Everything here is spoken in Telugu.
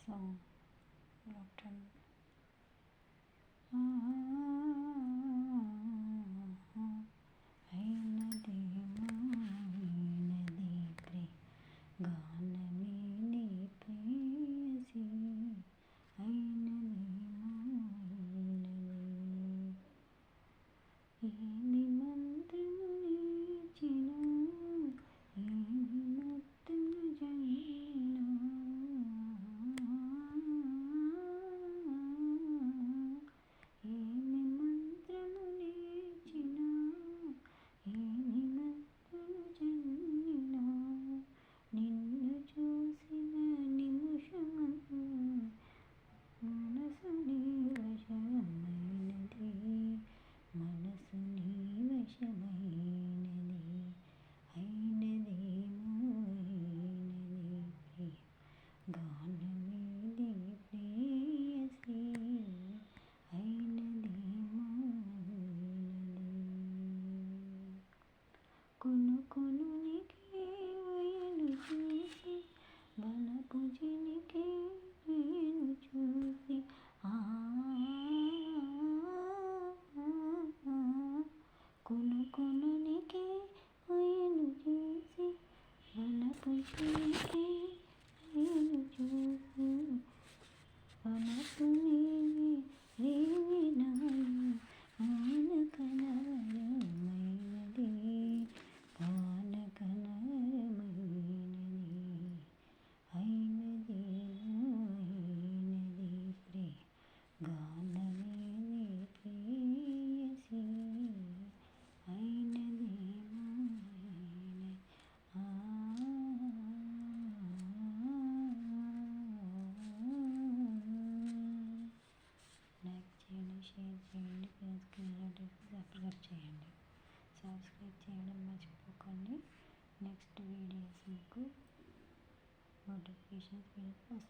సో లెఫ్ట్ అయినదేమో అయినది గానమే నీ ప్రేయసి అయినదేమో అయినది ఏమి మంత్రము నేర్చిన ఏమి మొత్తము జల్లిన ఏమి మంత్రము నేర్చిన ఏమి మొత్తము జల్లిన నిన్ను చూసిన నిమిషమందు మనసు నీ వశమైనది మనసు నీ వశమైనది అయినదేమో అయినది గానమే నీ ప్రేయసి అయినదేమో అయినది కొనుకొనునికి వయను చూసి బలపు జినికి నేను చూసి కొనుకొనునికి వయను చూసి బలపు జినికి నేను చూసి వలపు నీవి రేవినాను ఆనకనరమైనది ఆనకనరమైనది అయినదేమో అయినది గానమే నీ ప్రేయసి అయినదేమో అయినది లైక్ చేయండి, షేర్ చేయండి, ఫ్రెండ్స్కి రిలేటివ్స్కి సబ్స్క్రైబ్ చేయండి. సబ్స్క్రైబ్ చేయడం మర్చిపోకండి. నెక్స్ట్ వీడియోస్ మీకు నోటిఫికేషన్స్ వస్తాయి.